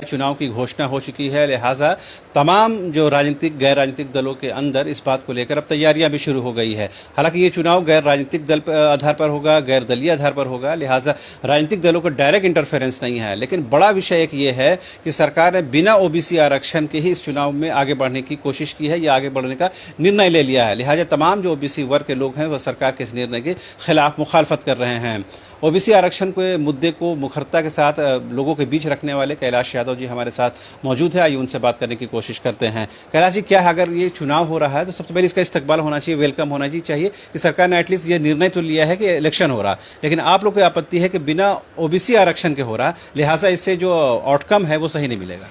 चुनाव की घोषणा हो चुकी है, लिहाजा तमाम जो राजनीतिक गैर राजनीतिक दलों के अंदर इस बात को लेकर अब तैयारियां भी शुरू हो गई है। हालांकि ये चुनाव गैर राजनीतिक दल आधार पर होगा, गैर दलीय आधार पर होगा, लिहाजा राजनीतिक दलों को डायरेक्ट इंटरफेरेंस नहीं है। लेकिन बड़ा विषय एक ये है कि सरकार ने बिना ओबीसी आरक्षण के ही इस चुनाव में आगे बढ़ने की कोशिश की है या आगे बढ़ने का निर्णय ले लिया है। लिहाजा तमाम जो ओबीसी वर्ग के लोग हैं वह सरकार के इस निर्णय के खिलाफ मुखालफत कर रहे हैं। ओबीसी आरक्षण के मुद्दे को मुखरता के साथ लोगों के बीच रखने वाले कैलाश यादव जी हमारे साथ मौजूद है। आइए उनसे बात करने की कोशिश करते हैं। कैलाश जी, क्या है, अगर ये चुनाव हो रहा है तो सबसे पहले इसका इस्तकबाल होना चाहिए, वेलकम होना चाहिए कि सरकार ने एटलीस्ट ये निर्णय तो लिया है कि इलेक्शन हो रहा, लेकिन आप लोग को आपत्ति है कि बिना ओबीसी आरक्षण के हो रहा, लिहाजा इससे जो आउटकम है वो सही नहीं मिलेगा।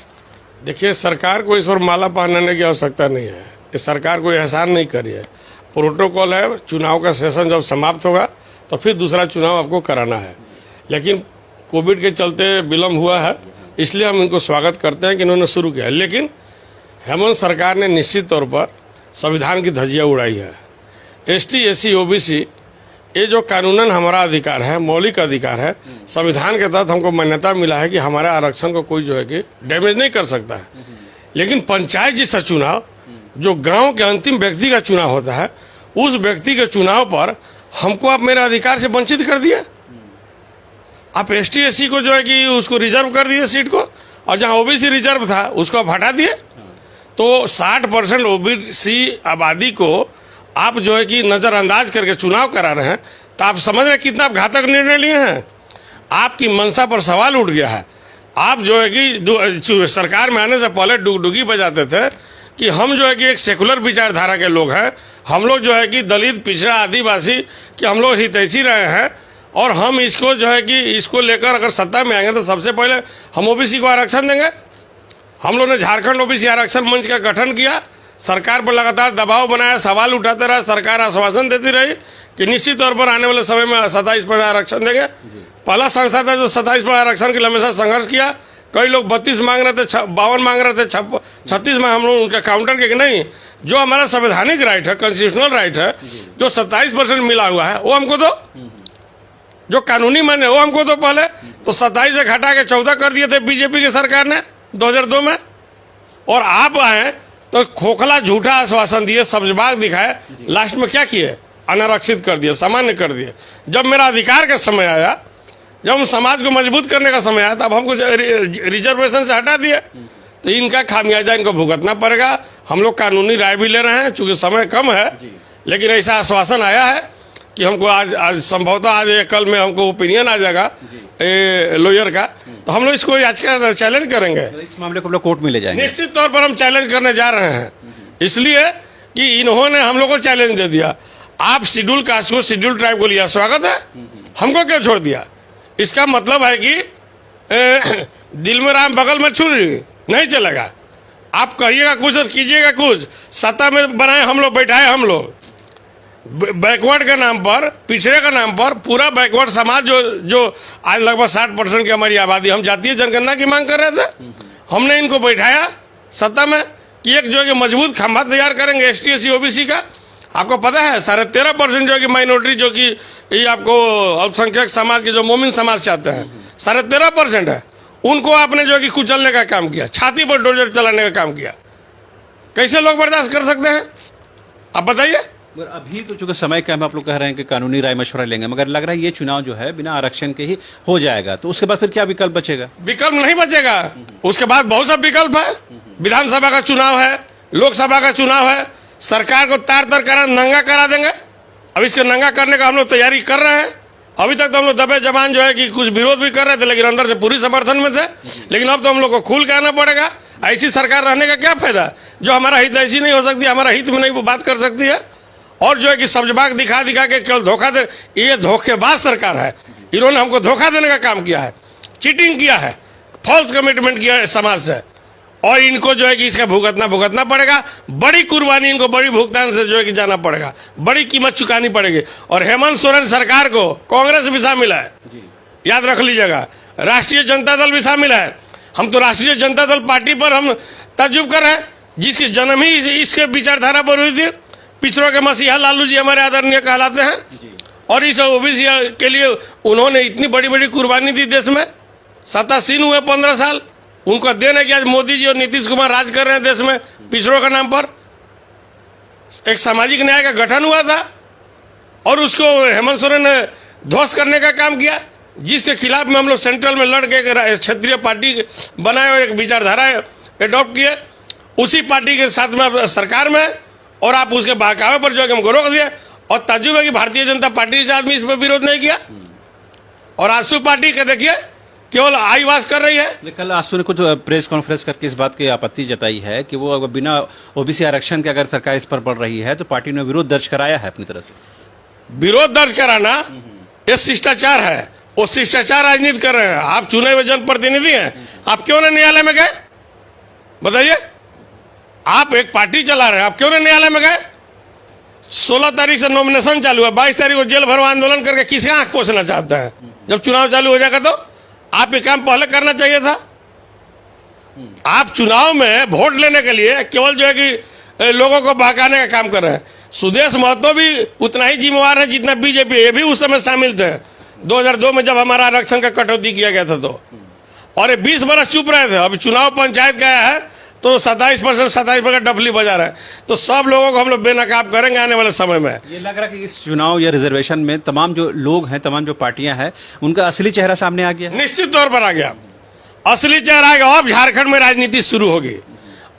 देखिए, सरकार को इस पर माला पहनाने की आवश्यकता नहीं है। ये सरकार कोई एहसान नहीं करी है। प्रोटोकॉल है, चुनाव का सेशन जब समाप्त होगा तो फिर दूसरा चुनाव आपको कराना है। लेकिन कोविड के चलते विलम्ब हुआ है, इसलिए हम इनको स्वागत करते हैं कि इन्होंने शुरू किया है। लेकिन हेमंत सरकार ने निश्चित तौर पर संविधान की धज्जियां उड़ाई है। एसटी, एससी, ओबीसी ये जो कानूनन हमारा अधिकार है, मौलिक अधिकार है, संविधान के तहत हमको मान्यता मिला है कि हमारे आरक्षण को कोई जो है कि डैमेज नहीं कर सकता है। लेकिन पंचायत जैसा चुनाव, जो गांव के अंतिम व्यक्ति का चुनाव होता है, उस व्यक्ति के चुनाव पर हमको आप मेरे अधिकार से वंचित कर दिए। आप एसटी, एससी को जो है कि उसको रिजर्व कर दिए सीट को, और जहां ओबीसी रिजर्व था उसको आप हटा दिए। तो 60% ओबीसी आबादी को आप जो है कि नजरअंदाज करके चुनाव करा रहे हैं, तो आप समझ रहे कितना घातक निर्णय लिए हैं। आपकी मंशा पर सवाल उठ गया है। आप जो है कि सरकार में आने से पहले डुगडुगी बजाते थे कि हम जो है कि एक सेकुलर विचारधारा के लोग हैं, हम लोग जो है कि दलित, पिछड़ा, आदिवासी कि हम लोग हितैषी रहे हैं, और हम इसको जो है कि इसको लेकर अगर सत्ता में आएंगे तो सबसे पहले हम ओबीसी को आरक्षण देंगे। हम लोग ने झारखंड ओबीसी आरक्षण मंच का गठन किया, सरकार पर लगातार दबाव बनाया, सवाल उठाते रहे, सरकार आश्वासन देती रही कि निश्चित तौर पर आने वाले समय में 27% आरक्षण देंगे। पहला संस्था था जो 27% आरक्षण के लिए हमेशा संघर्ष किया। कई लोग 32 मांग रहे थे, 52 मांग रहे थे, 36 में हम लोग उनका काउंटर किया कि नहीं, जो हमारा संवैधानिक राइट है, कॉन्स्टिट्यूशनल राइट है, जो 27% मिला हुआ है वो हमको दो, जो कानूनी मान्य वो हमको दो। पहले तो 27 से घटा के 14 कर दिए थे बीजेपी की सरकार ने 2002 में, और आप आए तो खोखला झूठा आश्वासन दिए, सब्जबाग दिखाए, लास्ट में क्या किए, अनारक्षित कर दिए, सामान्य कर दिए। जब मेरा अधिकार का समय आया, जब हम समाज को मजबूत करने का समय आया, तब हमको रिजर्वेशन से हटा दिए। तो इनका खामियाजा इनको भुगतना पड़ेगा। हम लोग कानूनी राय भी ले रहे हैं, चूंकि समय कम है, लेकिन ऐसा आश्वासन आया है कि हमको आज संभवतः आज या कल में हमको ओपिनियन आ जाएगा लॉयर का, तो हम लोग इसको याचिका चैलेंज करेंगे। तो इस मामले को हम लोग कोर्ट में ले जाएंगे। निश्चित तौर पर हम चैलेंज करने जा रहे हैं, इसलिए कि इन्होंने हम लोग को चैलेंज दे दिया। आप शेड्यूल कास्ट को, शेड्यूल ट्राइब को लिया, स्वागत है, हमको क्यों छोड़ दिया? इसका मतलब है कि दिल में राम बगल में छुरी, नहीं चलेगा। आप कहिएगा कुछ और कीजिएगा कुछ, सत्ता में बनाए हम लोग, बैठाए हम लोग। बैकवर्ड के नाम पर, पिछड़े का नाम पर पूरा बैकवर्ड समाज जो आज लगभग 60% की हमारी आबादी, हम जातीय जनगणना की मांग कर रहे थे, हमने इनको बैठाया सत्ता में कि एक जो है कि मजबूत खंभा तैयार करेंगे एसटी, एससी, ओबीसी का। आपको पता है 13.5% जो है कि माइनॉरिटी, जो कि ये आपको अल्पसंख्यक समाज के जो मोमिन समाज चाहते हैं, 13.5% है, उनको आपने जो है कि कुचलने का काम किया, छाती पर डोजर चलाने का काम किया। कैसे लोग बर्दाश्त कर सकते हैं, आप बताइए? मगर अभी तो चूंकि समय कम, आप लोग कह रहे हैं कि कानूनी राय मशवरा लेंगे, मगर लग रहा है ये चुनाव जो है बिना आरक्षण के ही हो जाएगा, तो उसके बाद फिर क्या विकल्प बचेगा? विकल्प नहीं बचेगा। उसके बाद बहुत सा विकल्प है। विधानसभा का चुनाव है, लोकसभा का चुनाव है, सरकार को तार करा नंगा करा देंगे। अब इसके नंगा करने का हम लोग तैयारी कर रहे हैं। अभी तक तो हम लोग दबे जबान जो है कि कुछ विरोध भी कर रहे थे, लेकिन अंदर से पूरी समर्थन में थे। लेकिन अब तो हम लोग को खुल के आना पड़ेगा। ऐसी सरकार रहने का क्या फायदा जो हमारा हित ऐसी नहीं हो सकती, हमारा हित में नहीं बात कर सकती है, और जो है कि सब्जबाग दिखा के केवल धोखा दे। ये धोखेबाज सरकार है। इन्होंने हमको धोखा देने का काम किया है, चीटिंग किया है, फॉल्स कमिटमेंट किया है समाज से, और इनको जो है कि इसका भुगतना पड़ेगा। बड़ी कुर्बानी इनको, बड़ी भुगतान से जो है कि जाना पड़ेगा, बड़ी कीमत चुकानी पड़ेगी। और हेमंत सोरेन सरकार को कांग्रेस भी शामिल है, याद रख लीजिएगा, राष्ट्रीय जनता दल भी शामिल है। हम तो राष्ट्रीय जनता दल पार्टी पर हम तजुब कर रहे हैं, जिसकी जन्म ही इसके विचारधारा पर हुई थी। पिछड़ों के मसीहा लालू जी हमारे आदरणीय कहलाते हैं, और इस ओबीसी के लिए उन्होंने इतनी बड़ी बड़ी कुर्बानी दी। देश में सत्तासीन हुए 15 साल, उनको देन है कि आज मोदी जी और नीतीश कुमार राज कर रहे हैं देश में पिछड़ों के नाम पर। एक सामाजिक न्याय का गठन हुआ था और उसको हेमंत सोरेन ने ध्वस्त करने का काम किया, जिसके खिलाफ में हम लोग सेंट्रल में लड़ के क्षेत्रीय पार्टी बनाए और एक विचारधारा एडॉप्ट किए। उसी पार्टी के साथ में सरकार में और आप उसके बहकावे पर जो है हमको रोक दिया। और ताज्जुब है कि भारतीय जनता पार्टी से आदमी इस पर विरोध नहीं किया और आजसू पार्टी के देखिए केवल आईवास कर रही है। कल आसू ने कुछ प्रेस कॉन्फ्रेंस करके इस बात की आपत्ति जताई है कि वो अगर बिना ओबीसी आरक्षण के अगर सरकार इस पर बढ़ रही है तो पार्टी ने विरोध दर्ज कराया है अपनी तरफ से। विरोध दर्ज कराना ये शिष्टाचार है, वो शिष्टाचार राजनीति कर रहे हैं। आप चुने हुए जनप्रतिनिधि हैं, आप क्यों ना न्यायालय में गए? बताइए, आप एक पार्टी चला रहे हैं, आप क्यों ना न्यायालय में गए? 16 तारीख से नॉमिनेशन चालू है, 22 तारीख को जेल भरो आंदोलन करके किसका आंख पोछना चाहता है? जब चुनाव चालू हो जाएगा तो आप ये काम पहले करना चाहिए था। आप चुनाव में वोट लेने के लिए केवल जो है कि लोगों को बहकाने का काम कर रहे हैं। सुदेश महतो भी उतना ही जिम्मेवार है जितना बीजेपी, ये भी उस समय शामिल थे 2002 में जब हमारा आरक्षण का कटौती किया गया था तो। और ये 20 बरस चुप रहे थे। अभी चुनाव पंचायत का है तो 27% डफली बजा रहे हैं। तो सब लोगों को हम लोग बेनकाब करेंगे आने वाले समय में। ये लग रहा है कि इस चुनाव या रिजर्वेशन में तमाम जो लोग हैं, तमाम जो पार्टियां हैं, उनका असली चेहरा सामने आ गया है। निश्चित तौर पर आ गया, असली चेहरा आ गया। अब झारखंड में राजनीति शुरू होगी।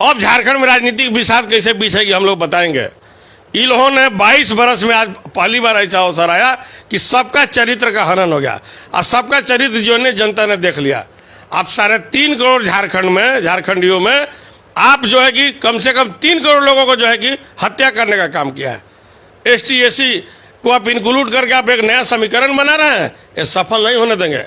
अब झारखंड में राजनीतिक विषाद कैसे बिछेगी हम लोग बताएंगे। इन्होंने 22 बरस में आज पहली बार ऐसा अवसर आया कि सबका चरित्र का हनन हो गया और सबका चरित्र जो ने जनता ने देख लिया। अब 3.5 करोड़ झारखंडियों में आप जो है कि कम से कम 3 करोड़ लोगों को जो है कि हत्या करने का काम किया है। ST SC को आप इंक्लूड करके आप एक नया समीकरण बना रहे हैं, ये सफल नहीं होने देंगे।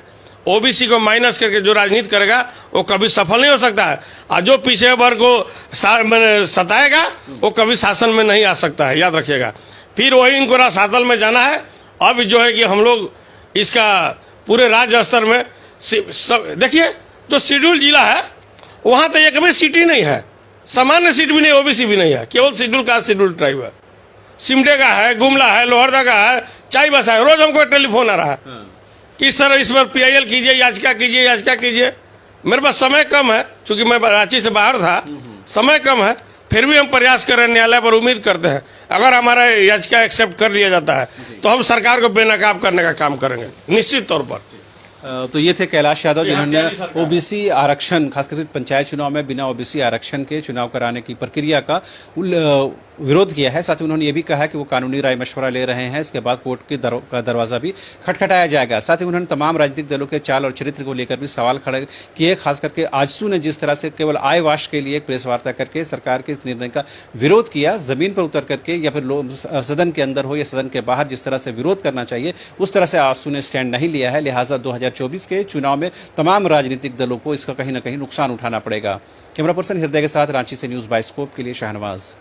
OBC को माइनस करके जो राजनीति करेगा वो कभी सफल नहीं हो सकता है और जो पिछड़े वर्ग को सताएगा वो कभी शासन में नहीं आ सकता है, याद रखिएगा। फिर वही इनको रसातल में जाना है। अब जो है कि हम लोग इसका पूरे राज्य स्तर में देखिए, जो शेड्यूल जिला है वहां तो एक भी सीट ही नहीं है, सामान्य सीट भी नहीं, OBC भी नहीं है, केवल शेड्यूल कास्ट शेड्यूल ट्राइब है। सिमडे का है, गुमला है, लोहरदा का है, चाईबासा है। रोज हमको टेलीफोन आ रहा है कि सर इस पर PIL कीजिए, याचिका कीजिए, याचिका कीजिए। मेरे पास समय कम है, चूंकि मैं रांची से बाहर था, समय कम है, फिर भी हम प्रयास कर रहे हैं। न्यायालय पर उम्मीद करते हैं अगर हमारा याचिका एक्सेप्ट कर लिया जाता है तो हम सरकार को बेनकाब करने का काम करेंगे निश्चित तौर पर। तो ये थे कैलाश यादव जिन्होंने OBC आरक्षण, खासकर पंचायत चुनाव में बिना OBC आरक्षण के चुनाव कराने की प्रक्रिया का विरोध किया है। साथ ही उन्होंने ये भी कहा है कि वो कानूनी राय मशवरा ले रहे हैं, इसके बाद कोर्ट के का दरवाजा भी खटखटाया जाएगा। साथ ही उन्होंने तमाम राजनीतिक दलों के चाल और चरित्र को लेकर भी सवाल खड़े किए। खास करके आजसू ने जिस तरह से केवल आय वाश के लिए एक प्रेस वार्ता करके सरकार के इस निर्णय का विरोध किया, जमीन पर उतर करके या फिर सदन के अंदर हो या सदन के बाहर जिस तरह से विरोध करना चाहिए उस तरह से आजसू ने स्टैंड नहीं लिया है। लिहाजा 2024 के चुनाव में तमाम राजनीतिक दलों को इसका कहीं ना कहीं नुकसान उठाना पड़ेगा। कैमरा पर्सन हृदय के साथ रांची से न्यूज़ बाइस्कोप के लिए शाहनवाज।